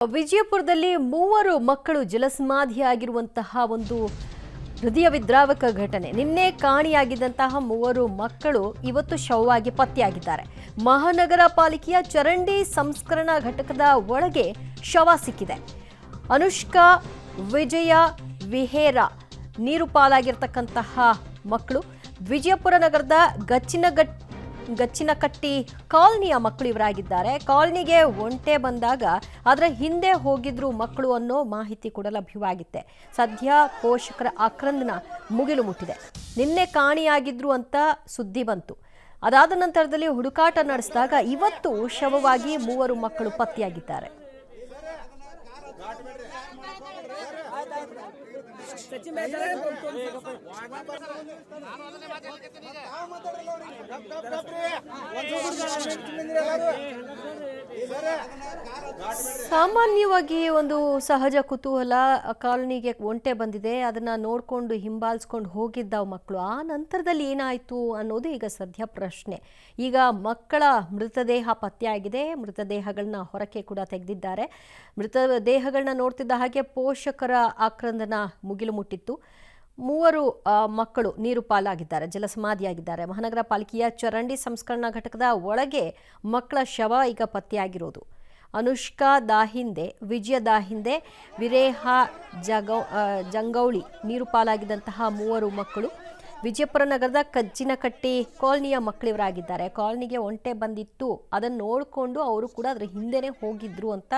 ವಿಜಯಪುರದಲ್ಲಿ ಮೂವರು ಮಕ್ಕಳು ಜಲಸಮಾಧಿಯಾಗಿರುವಂತಹ ಒಂದು ಹೃದಯ ವಿದ್ರಾವಕ ಘಟನೆ. ನಿನ್ನೆ ಕಾಣೆಯಾಗಿದ್ದಂತಹ ಮೂವರು ಮಕ್ಕಳು ಇವತ್ತು ಶವವಾಗಿ ಪತ್ತೆಯಾಗಿದ್ದಾರೆ. ಮಹಾನಗರ ಪಾಲಿಕೆಯ ಚರಂಡಿ ಸಂಸ್ಕರಣಾ ಘಟಕದ ಒಳಗೆ ಶವ ಸಿಕ್ಕಿದೆ. ಅನುಷ್ಕಾ, ವಿಜಯ, ವಿಹೇರ ನೀರು ಪಾಲಾಗಿರ್ತಕ್ಕಂತಹ ಮಕ್ಕಳು ವಿಜಯಪುರ ನಗರದ ಗಚ್ಚಿನಕಟ್ಟಿ ಕಾಲನಿಯ ಮಕ್ಕಳು ಇವರಾಗಿದ್ದಾರೆ. ಕಾಲನಿಗೆ ಒಂಟೆ ಬಂದಾಗ ಅದರ ಹಿಂದೆ ಹೋಗಿದ್ರು ಮಕ್ಕಳು ಅನ್ನೋ ಮಾಹಿತಿ ಕೂಡ ಲಭ್ಯವಾಗಿತ್ತೆ. ಸದ್ಯ ಪೋಷಕರ ಆಕ್ರಂದನ ಮುಗಿಲು ಮುಟ್ಟಿದೆ. ನಿನ್ನೆ ಕಾಣೆಯಾಗಿದ್ರು ಅಂತ ಸುದ್ದಿ ಬಂತು. ಅದಾದ ನಂತರದಲ್ಲಿ ಹುಡುಕಾಟ ನಡೆಸಿದಾಗ ಇವತ್ತು ಶವವಾಗಿ ಮೂವರು ಮಕ್ಕಳು ಪತ್ತೆಯಾಗಿದ್ದಾರೆ. ಸಾಮಾನ್ಯವಾಗಿ ಒಂದು ಸಹಜ ಕುತೂಹಲ, ಕಾಲೋನಿಗೆ ಒಂಟೆ ಬಂದಿದೆ, ಅದನ್ನ ನೋಡ್ಕೊಂಡು ಹಿಂಬಾಲಿಸ್ಕೊಂಡು ಹೋಗಿದ್ದ ಮಕ್ಕಳು. ಆ ನಂತರದಲ್ಲಿ ಏನಾಯ್ತು ಅನ್ನೋದು ಈಗ ಸದ್ಯ ಪ್ರಶ್ನೆ. ಈಗ ಮಕ್ಕಳ ಮೃತದೇಹ ಪತ್ತೆಯಾಗಿದೆ. ಮೃತದೇಹಗಳನ್ನ ಹೊರಕ್ಕೆ ಕೂಡ ತೆಗೆದಿದ್ದಾರೆ. ಮೃತದೇಹಗಳನ್ನ ನೋಡ್ತಿದ್ದ ಹಾಗೆ ಪೋಷಕರ ಆಕ್ರಂದನ ಮುಗಿಲು ಮುಟ್ಟಿತ್ತು. ಮೂವರು ಮಕ್ಕಳು ನೀರು ಪಾಲಾಗಿದ್ದಾರೆ, ಜಲಸಮಾಧಿಯಾಗಿದ್ದಾರೆ. ಮಹಾನಗರ ಪಾಲಿಕೆಯ ಚರಂಡಿ ಸಂಸ್ಕರಣಾ ಘಟಕದ ಒಳಗೆ ಮಕ್ಕಳ ಶವ ಈಗ ಪತ್ತೆಯಾಗಿರೋದು. ಅನುಷ್ಕಾ ದಾಹಿಂದೆ, ವಿಜಯ ದಾಹಿಂದೆ, ವಿರೇಹ ಜಂಗೌಳಿ ನೀರು ಪಾಲಾಗಿದ್ದಂತಹ ಮೂವರು ಮಕ್ಕಳು ವಿಜಯಪುರ ನಗರದ ಕಜ್ಜಿನಕಟ್ಟಿ ಕಾಲನಿಯ ಮಕ್ಕಳಿವರಾಗಿದ್ದಾರೆ. ಕಾಲನಿಗೆ ಒಂಟೆ ಬಂದಿತ್ತು, ಅದನ್ನು ನೋಡಿಕೊಂಡು ಅವರು ಕೂಡ ಅದರ ಹಿಂದೆನೇ ಹೋಗಿದ್ರು ಅಂತ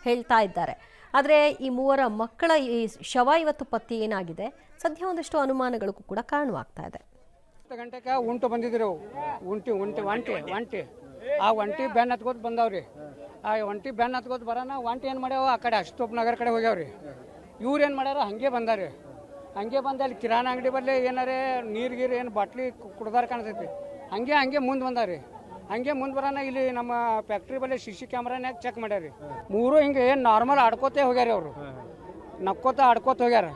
ಹೇಳ್ತಾ ಇದ್ದಾರೆ. ಆದರೆ ಈ ಮೂವರ ಮಕ್ಕಳ ಈ ಶವ ಇವತ್ತು ಪತ್ತೆ ಏನಾಗಿದೆ, ಸದ್ಯ ಒಂದಷ್ಟು ಅನುಮಾನಗಳಿಗೂ ಕೂಡ ಕಾರಣವಾಗ್ತಾ ಇದೆ. 10 ಗಂಟೆಗೆ ಉಂಟು ಬಂದಿದ್ರು. ಒಂಟಿ ಆ ಒಂಟಿ ಬೆನ್ನ ಹತ್ಕೋತ ಬಂದವ್ರಿ. ಆ ಒಂಟಿ ಬೆನ್ನ ಹತ್ಕೋತ ಬರೋಣ ಒಂಟಿ ಏನು ಮಾಡ್ಯಾವ ಆ ಕಡೆ ಅಷ್ಟೋಪ್ ನಗರ ಕಡೆ ಹೋಗ್ಯಾವ್ರಿ. ಇವ್ರು ಏನು ಮಾಡ್ಯಾರ ಹಂಗೆ ಬಂದಾರಿ. ಹಂಗೆ ಬಂದು ಅಲ್ಲಿ ಕಿರಾಣಿ ಅಂಗಡಿ ಬದಲೇ ಏನಾರೇ ನೀರು ಗೀರು ಏನು ಬಾಟ್ಲಿ ಕುಡ್ದಾರ ಕಾಣ್ತೈತಿ. ಹಂಗೆ ಮುಂದೆ ಬಂದಾರಿ. ಹಂಗೆ ಮುಂದೆ ಬರೋಣ ಇಲ್ಲಿ ನಮ್ಮ ಫ್ಯಾಕ್ಟ್ರಿ ಬಲ್ಲಿ CC ಕ್ಯಾಮ್ರಾನ್ಯಾಗ ಚೆಕ್ ಮಾಡ್ಯಾರಿ. ಮೂರು ಹಿಂಗೆ ಏನು ನಾರ್ಮಲ್ ಆಡ್ಕೋತೇ ಹೋಗ್ಯಾರಿ. ಅವರು ನಕ್ಕೋತ ಆಡ್ಕೋತ ಹೋಗ್ಯಾರ.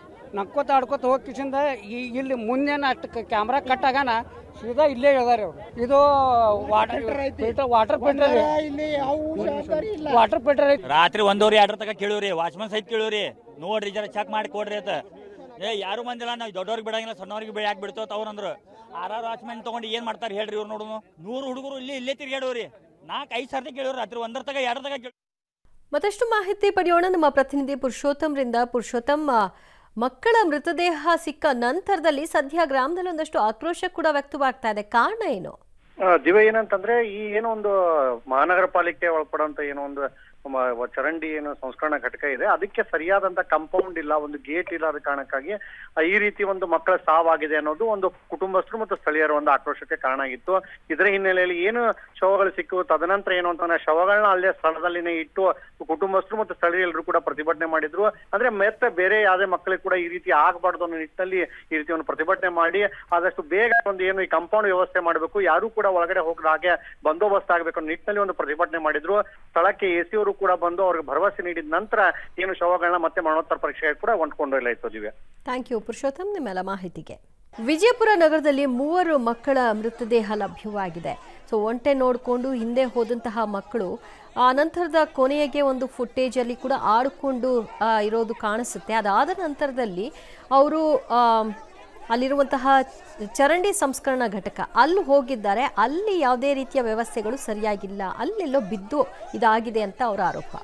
ಆಡ್ಕೋತ ಹೋಗಿ ಕಿಸಿಂದ ಇಲ್ಲಿ ಮುಂದೇನು ಅಷ್ಟು ಕ್ಯಾಮ್ರಾ ಕಟ್ ಆಗಾನ ಸೀದಾ ಇಲ್ಲೇ ಇಳಿದಾರೆ ಅವರು. ಇದು ವಾಟರ್ ಫಿಲ್ಟರ್ ರಾತ್ರಿ 1:02 ತನಕ ಕೇಳಿವ್ರಿ. ವಾಚ್ಮನ್ ಸಹಿತ ಕೇಳಿವ್ರಿ, ನೋಡ್ರಿ ಜರ ಚೆಕ್ ಮಾಡಿ ಕೊಡ್ರಿ ಅಂತ. ಯಾರು ಬಂದಿಲ್ಲ, ನಾವು ದೊಡ್ಡವ್ರಿಗೆ ಬಿಡಂಗಿಲ್ಲ, ಸಣ್ಣವ್ರಿಗೆ ಯಾಕೆ ಬಿಡ್ತೇವೆ ಅವ್ರಂದ್ರು. 6 ವಾಚ್ಮನ್ ತಗೊಂಡು ಏನ್ ಮಾಡ್ತಾರೆ ಹೇಳ್ರಿ ಇವ್ರು. ನೋಡು 100 ಹುಡುಗರು ಇಲ್ಲೇ ತಿರ್ಗಾಡವ್ರಿ. 4-5 ಸರ್ತಿ ಕೇಳಿವ್ರಿ. ರಾತ್ರಿ 1 ತನಕ 2 ತನಕ ಕೇಳಿ. ಮತ್ತಷ್ಟು ಮಾಹಿತಿ ಪಡೆಯೋಣ ನಮ್ಮ ಪ್ರತಿನಿಧಿ ಪುರುಷೋತ್ತಮ್ರಿಂದ. ಪುರುಷೋತ್ತಮ್, ಮಕ್ಕಳ ಮೃತದೇಹ ಸಿಕ್ಕ ನಂತರದಲ್ಲಿ ಸದ್ಯ ಗ್ರಾಮದಲ್ಲಿ ಒಂದಷ್ಟು ಆಕ್ರೋಶ ಕೂಡ ವ್ಯಕ್ತವಾಗ್ತಾ ಇದೆ. ಕಾರಣ ಏನು? ದಿವ್ಯ, ಏನಂತಂದ್ರೆ ಈ ಏನೋ ಒಂದು ಮಹಾನಗರ ಪಾಲಿಕೆ ಒಳಪಡುವಂತ ಏನೋ ಒಂದು ಚರಂಡಿ ಏನು ಸಂಸ್ಕರಣಾ ಘಟಕ ಇದೆ, ಅದಕ್ಕೆ ಸರಿಯಾದಂತ ಕಾಂಪೌಂಡ್ ಇಲ್ಲ, ಒಂದು ಗೇಟ್ ಇಲ್ಲದ ಕಾರಣಕ್ಕಾಗಿ ಈ ರೀತಿ ಒಂದು ಮಕ್ಕಳ ಸಾವಾಗಿದೆ ಅನ್ನೋದು ಒಂದು ಕುಟುಂಬಸ್ಥರು ಮತ್ತು ಸ್ಥಳೀಯರ ಒಂದು ಆಕ್ರೋಶಕ್ಕೆ ಕಾರಣ ಆಗಿತ್ತು. ಇದರ ಹಿನ್ನೆಲೆಯಲ್ಲಿ ಏನು ಶವಗಳು ಸಿಕ್ಕವು, ತದನಂತರ ಏನು ಅಂತಂದ್ರೆ ಶವಗಳನ್ನ ಅಲ್ಲೇ ಸ್ಥಳದಲ್ಲಿನೇ ಇಟ್ಟು ಕುಟುಂಬಸ್ಥರು ಮತ್ತು ಸ್ಥಳೀಯರು ಕೂಡ ಪ್ರತಿಭಟನೆ ಮಾಡಿದ್ರು. ಅಂದ್ರೆ ಮತ್ತೆ ಬೇರೆ ಯಾವುದೇ ಮಕ್ಕಳಿಗೆ ಕೂಡ ಈ ರೀತಿ ಆಗಬಾರ್ದು ಅನ್ನೋ ನಿಟ್ಟಿನಲ್ಲಿ ಈ ರೀತಿ ಒಂದು ಪ್ರತಿಭಟನೆ ಮಾಡಿ ಆದಷ್ಟು ಬೇಗ ಒಂದು ಏನು ಈ ಕಾಂಪೌಂಡ್ ವ್ಯವಸ್ಥೆ ಮಾಡಬೇಕು, ಯಾರು ಕೂಡ ಒಳಗಡೆ ಹೋಗದ ಹಾಗೆ ಬಂದೋಬಸ್ತ್ ಆಗಬೇಕು ಅನ್ನೋ ನಿಟ್ಟಿನಲ್ಲಿ ಒಂದು ಪ್ರತಿಭಟನೆ ಮಾಡಿದ್ರು. ಸ್ಥಳಕ್ಕೆ AC ಅವರು ಕೂಡ ಬಂದು ಅವ್ರಿಗೆ ಭರವಸೆ ನೀಡಿದ ನಂತರ ಏನು ಶವಗಳನ್ನ ಮತ್ತೆ ಮರಣೋತ್ತರ ಪರೀಕ್ಷೆಗೆ ಕೂಡ ಹೊಂದ್ಕೊಂಡೊಯ್ಲಾಯ್ತು. ದಿವ್ಯ, ಥ್ಯಾಂಕ್ ಯು ಪುರುಷೋತ್ತಮ್ ನಿಮ್ಮೆಲ್ಲ ಮಾಹಿತಿಗೆ. ವಿಜಯಪುರ ನಗರದಲ್ಲಿ ಮೂವರು ಮಕ್ಕಳ ಮೃತದೇಹ ಲಭ್ಯವಾಗಿದೆ. ಸೊ ಒಂಟೆ ನೋಡಿಕೊಂಡು ಹಿಂದೆ ಹೋದಂತಹ ಮಕ್ಕಳು ಆ ನಂತರದ ಕೊನೆಗೆ ಒಂದು ಫುಟೇಜ್ ಅಲ್ಲಿ ಕೂಡ ಆಡಿಕೊಂಡು ಇರೋದು ಕಾಣಿಸುತ್ತೆ. ಅದಾದ ನಂತರದಲ್ಲಿ ಅವರು ಅಲ್ಲಿರುವಂತಹ ಚರಂಡಿ ಸಂಸ್ಕರಣಾ ಘಟಕ ಅಲ್ಲಿ ಹೋಗಿದ್ದಾರೆ. ಅಲ್ಲಿ ಯಾವುದೇ ರೀತಿಯ ವ್ಯವಸ್ಥೆಗಳು ಸರಿಯಾಗಿಲ್ಲ, ಅಲ್ಲೆಲ್ಲೋ ಬಿದ್ದು ಇದಾಗಿದೆ ಅಂತ ಅವರ ಆರೋಪ.